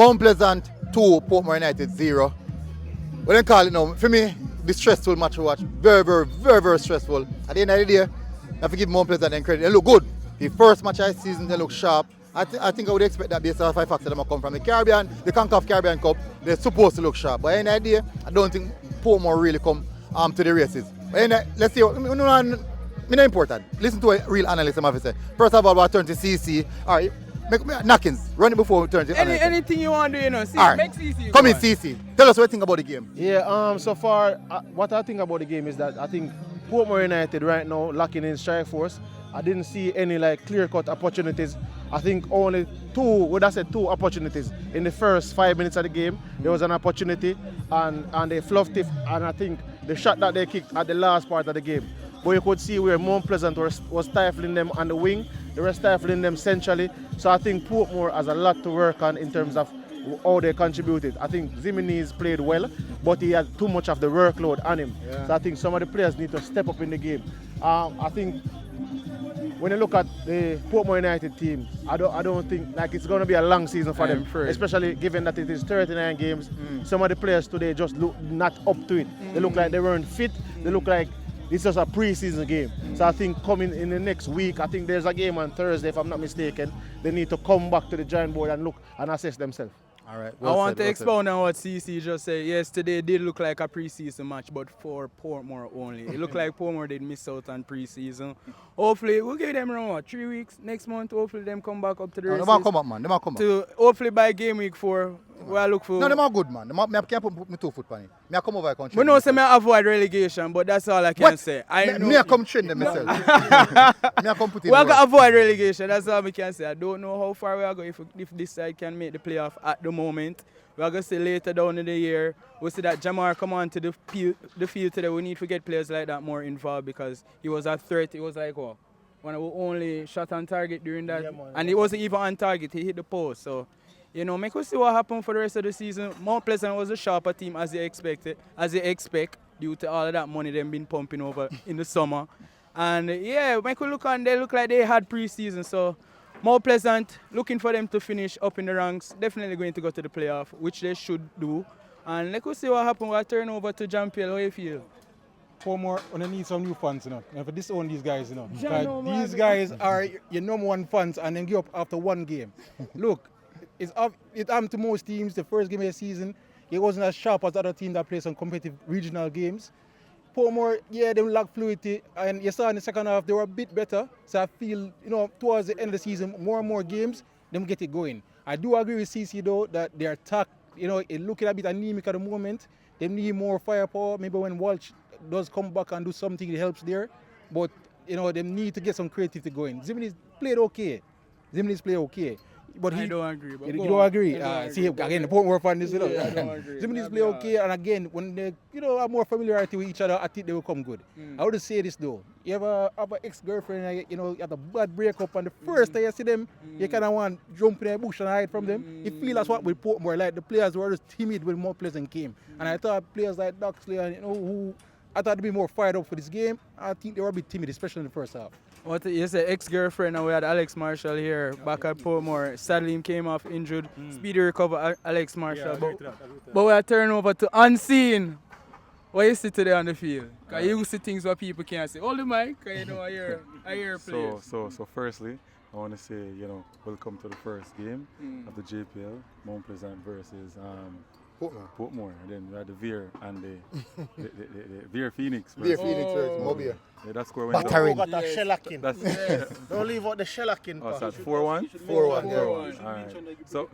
Mount Pleasant 2, Portmore United 0. What they call it now? For me, the stressful match to watch. Very, very, very, very stressful. At the end of the day, I have to give Mount Pleasant them credit. They look good. The first match of the season, they look sharp. I think I would expect that based on the five factors that come from the Caribbean, the CONCACAF Caribbean Cup. They're supposed to look sharp. But at the end of the day, I don't think Portmore really come to the races. But let's see. Not important. Listen to a real analyst, I'm have to say. First of all, we'll turn to CC. All right. KNOCKINZ, run it before we turn to anything you want to do, you know. Right. Make CC. Come in, CC. Tell us what you think about the game. Yeah, so far, what I think about the game is that I think Portmore United right now lacking in strike force. I didn't see any clear-cut opportunities. I think only two opportunities in the first 5 minutes of the game. There was an opportunity and they fluffed it, and I think the shot that they kicked at the last part of the game. But you could see where Mount Pleasant was stifling them on the wing. They were stifling them centrally. So I think Portmore has a lot to work on in terms of how they contributed. I think Zimenez played well, but he had too much of the workload on him. Yeah. So I think some of the players need to step up in the game. I think when you look at the Portmore United team, I don't think it's going to be a long season for them, especially given that it is 39 games. Some of the players today just look not up to it. They look like they weren't fit. They look like it's just a pre-season game. So I think coming in the next week, I think there's a game on Thursday, if I'm not mistaken. They need to come back to the drawing board and look and assess themselves. All right. I want to expound on what CC just said. Yes, today did look like a pre-season match, but for Portmore only. It looked like Portmore did miss out on pre-season. Hopefully, we'll give them around 3 weeks next month. Hopefully, them come back up to the races. They might come up, man. They might come up. Hopefully, by game week 4, we'll look for. No, they might good, man. I can't put my 2 foot on it. I come over the country. We know say I avoid relegation, but that's all I can say. I come train them myself. I come put it. We are going to avoid relegation. That's all I can say. I don't know how far we are going if this side can make the playoff at the moment. We are going to see later down in the year, we'll see that Jamar come on to the field today. We need to get players like that more involved because he was a threat. He was like, one of the only shot on target during that. Yeah, and he wasn't even on target. He hit the post. So, make us see what happened for the rest of the season. Mount Pleasant was a sharper team as they expect due to all of that money they've been pumping over in the summer. And, make us look on. They look like they had preseason. So, Mount Pleasant, looking for them to finish up in the ranks, definitely going to go to the playoff, which they should do. And let's see what happens. We'll turn over to Jean-Pierre. How you feel? Portmore, when I need some new fans, and for disown these guys, these guys are your number one fans, and then give up after one game. Look, it happened to most teams. The first game of the season, it wasn't as sharp as other teams that play some competitive regional games. Portmore, they lack fluidity, and you saw in the second half they were a bit better. So I feel, towards the end of the season, more and more games, them get it going. I do agree with CC though that their attack, it looking a bit anemic at the moment. They need more firepower. Maybe when Walsh does come back and do something, it helps there. But they need to get some creativity going. Zimenez played okay. But I don't agree. But you don't agree? See, again, the Portmore fan is, I don't agree. Zimenez play okay, and again, when they, have more familiarity with each other, I think they will come good. I would say this though: you have an ex-girlfriend, you have a bad breakup, and the first time you see them, you kind of want to jump in the bush and hide from them. You feel that's what with Portmore, like the players were just timid when Mount Pleasant came, and I thought players like Duxley and who I thought they'd be more fired up for this game. I think they were a bit timid, especially in the first half. What you said, ex-girlfriend, and we had Alex Marshall here back at Portmore. Sadly, he came off injured. Speedy recover, Alex Marshall. But we are turning over to Unseen. What you see today on the field? Because you see things what people can't see. Hold the mic, because I hear players. So firstly, I want to say, welcome to the first game of the JPL, Mount Pleasant versus Portmore. And then we had the Veer and the Veer Phoenix. Veer Phoenix versus Mobile. Yeah, that score went Battering. down. Got a shellacking. Don't leave out the shellacking. Oh, so that's 4-1? 4-1, yeah. All right. So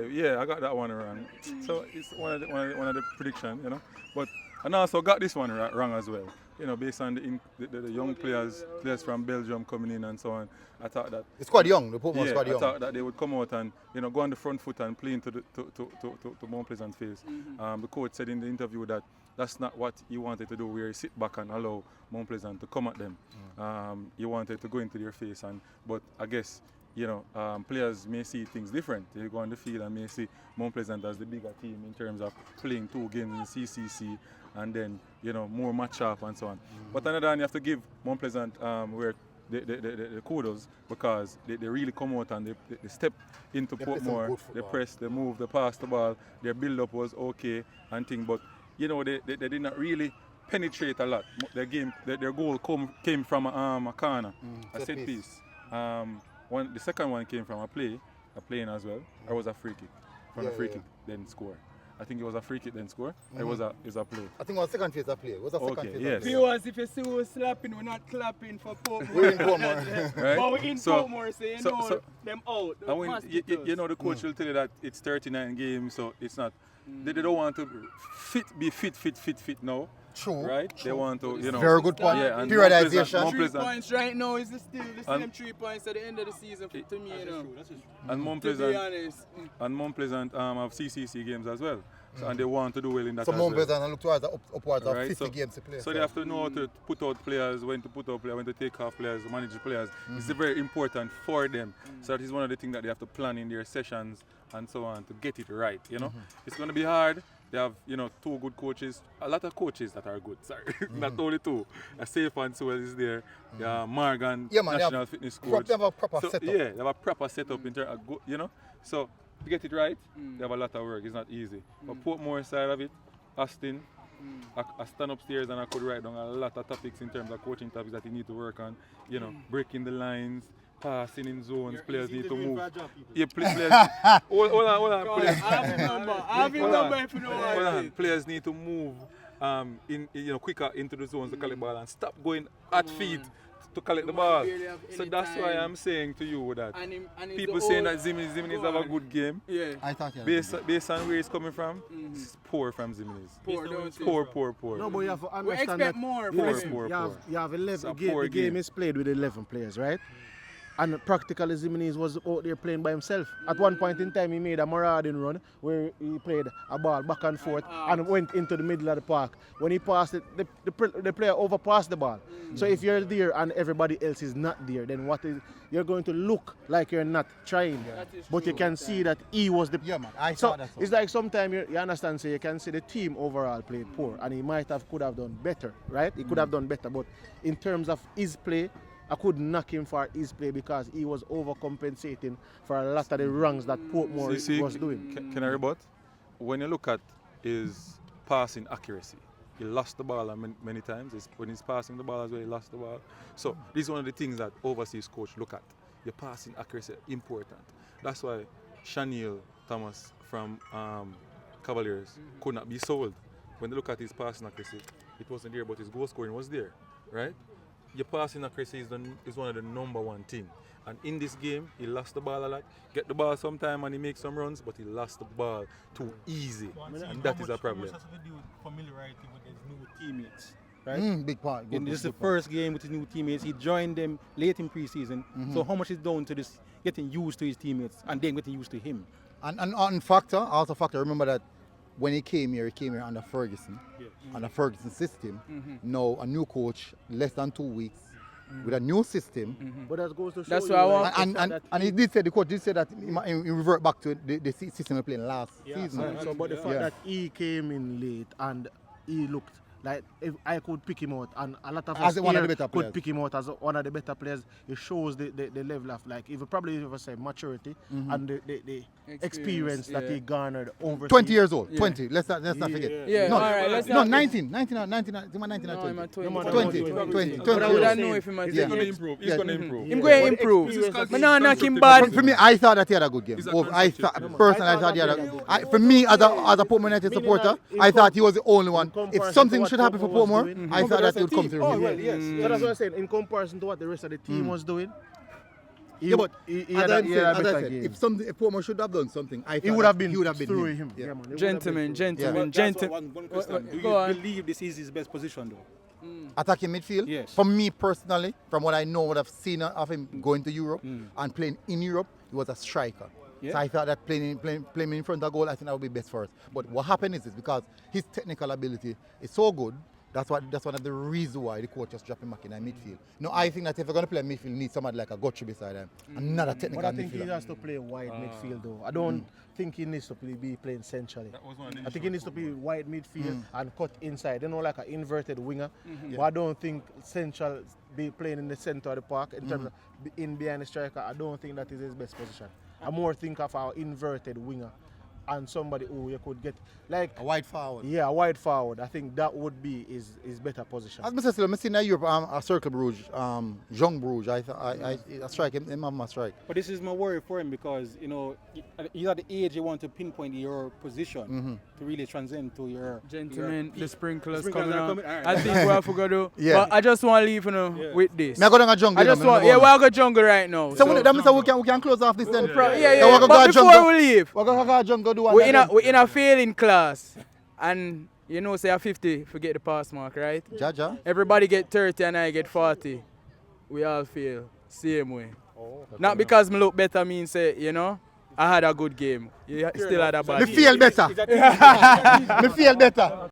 yeah, I got that one wrong. So it's one of the prediction, But I also got this one wrong as well. Based on the young players from Belgium coming in and so on. I thought that it's quite young. The Portmore quite young. I thought that they would come out and go on the front foot and play into to Mount Pleasant's face. The coach said in the interview that that's not what he wanted to do, where he sit back and allow Mount Pleasant to come at them. He wanted to go into their face, but I guess players may see things different. They go on the field and may see Mount Pleasant as the bigger team in terms of playing 2 games in CCC and then more match up and so on. But another one, you have to give Mount Pleasant where the kudos because they really come out and they step into They play some Portmore, good they football. press, they move, they pass the ball, their build-up was okay and thing, but you know they did not really penetrate a lot. Their goal came from a corner, a set set piece. piece. The second one came from a playing as well, or was a free kick. From a free kick, then score. I think it was a free kick, then score. It was a play. I think it was second phase of play. It was a second Okay, phase yes. of play. Viewers, if you see us slapping, we're not clapping for Portmore. We're in Portmore. Right? But we're in So- Portmore, so you so- know so- them out. And when you know the coach will tell you that it's 39 games, so it's not. They don't want to be fit now, True. right? They want to, you know. Very good point. Yeah, and Periodization. Mount 3 Pleasant- points right now is still the And- same 3 points at the end of the season to me, you know. and Mount To be Pleasant honest. and Mount Pleasant have CCC games as well, so, and they want to do well in that So as Mount well. Pleasant and look towards the upwards of Right, 50 so- games to play. So they have to know how to put out players, when to put out players, when to take off players, manage the players. It's very important for them. So that is one of the things that they have to plan in their sessions and so on to get it right. You know, it's going to be hard. They have, you know, 2 good coaches, a lot of coaches that are good. Sorry, not only 2. Safe and Sewell is there. Morgan, Yeah, man, they national have fitness They coach. have a proper So, setup. yeah, they have a proper setup in terms of, you know. So to get it right, they have a lot of work. It's not easy. But Portmore side of it, Austin, I stand upstairs and I could write down a lot of topics in terms of coaching topics that you need to work on. You know, breaking the lines, passing in zones, players need to move. Yeah, players. Hold on. I Players, have a number. I have a number if you know hold what on. Players need to move quicker into the zones to collect the ball and stop going at feet to collect the ball. barely have So any that's why time. I'm saying to you that And he's people the saying old- that Zimmies Go have a on. good game. Yeah. I thought you had Based on where he's coming from, it's poor from Zimmies. Poor, don't you? Poor. No, but you have to We understand expect that more you from listen, him. you have 11. It's a The poor game game. is played with 11 players, right? And practically Zimenez was out there playing by himself. At one point in time, he made a marauding run where he played a ball back and forth and went into the middle of the park. When he passed it, the player overpassed the ball. So if you're there and everybody else is not there, then you're going to look like you're not trying. That is But you true. can see that he was the. Yeah, man. I So thought that's it's like sometimes you understand, so you can see the team overall played poor, and he could have done better, right? He could have done better, but in terms of his play, I could knock him for his play because he was overcompensating for a lot of the wrongs that Portmore was doing. Can I rebut? When you look at his passing accuracy, he lost the ball many times. When he's passing the ball as well, he lost the ball. So this is one of the things that overseas coach look at. Your passing accuracy important. That's why Shaniel Thomas from Cavaliers could not be sold. When they look at his passing accuracy, it wasn't there, but his goal scoring was there, right? Your passing accuracy is one of the number 1 thing. And in this game, he lost the ball a lot. Get the ball sometime and he makes some runs, but he lost the ball too easy. And that is a problem. How much has to do with familiarity with his new teammates, right? Big part. And this is the first game with his new teammates. He joined them late in preseason. So how much is down to this getting used to his teammates and then getting used to him? And also factor, remember that when he came here under Ferguson, under Ferguson system. Now a new coach, less than 2 weeks, with a new system. But that goes to show That's you, why I like, want- And he did say, the coach did say that he revert back to the system he played last season. So, but the fact that he came in late and he looked like if I could pick him out, and a lot of us As one of here the better could players. pick him out as one of the better players. It shows the level of like probably say maturity and the experience that yeah. he garnered over 20 years old, 20. Let's not forget. Yeah, No, all right, let's no, not- 19 or No, 20. I'm at 20. No, man, 20, 20. 20. But I would not know if he might He's Yeah. going to improve. He's Yeah. going to improve. Him going to But improve. experience But not knock him constructive bad. For me, I thought that he had a good game. He's a I thought constructive personally, I thought he had a. For me, as a Portmore United supporter, I thought he was the only one. If comparison something to what should happen for Portmore was Portmore, doing. I thought that he would come through Oh, him. well, yes. So that's what I'm saying. In comparison to what the rest of the team was doing, he, Yeah, but he as had I a said, better game. if Portmore should have done something, I He thought would have that been, he would have been through him. him. Yeah. Yeah, man. He would have Gentlemen, been gentlemen, That's gentlemen. one question. Do Go you on. believe this is his best position though? Attacking midfield. Yes. For me personally, from what I know, what I've seen of him going to Europe and playing in Europe, he was a striker. Yeah. So I thought that playing in front of goal, I think that would be best for us. But what happened is because his technical ability is so good That's one of the reasons why the coach just dropping back in midfield. No, I think that if you're going to play midfield, you need somebody like a Gotcha beside him. Another technical But I think he midfielder. has to play wide midfield though. I don't think he needs to be playing centrally. I think he needs to be wide midfield and cut inside. Like an inverted winger. But I don't think central be playing in the center of the park in terms of in behind the striker. I don't think that is his best position. I more think of our inverted winger and somebody who you could get like A wide forward. yeah, a wide forward. I think that would be his better position. As I said, I see in Europe a Circle Bruges, Young Bruges. I strike him have my strike. But this is my worry for him because, you're at the age you want to pinpoint your position to really transcend to your... Gentlemen, the sprinklers sprinklers coming are on. coming. All right. I think we have to go do. Yeah. But I just want to leave with this. Me I go down a jungle. I just want, we are go jungle right now. So that means we can close off this then. Yeah. So But before we leave, we're going to go jungle do one. we in a failing class, and say a 50 forget the pass mark, right? Jaja. Everybody get 30 and I get 40. We all fail same way. Not because me look better means say I had a good game. You still had a bad Me game. feel better. Me feel better.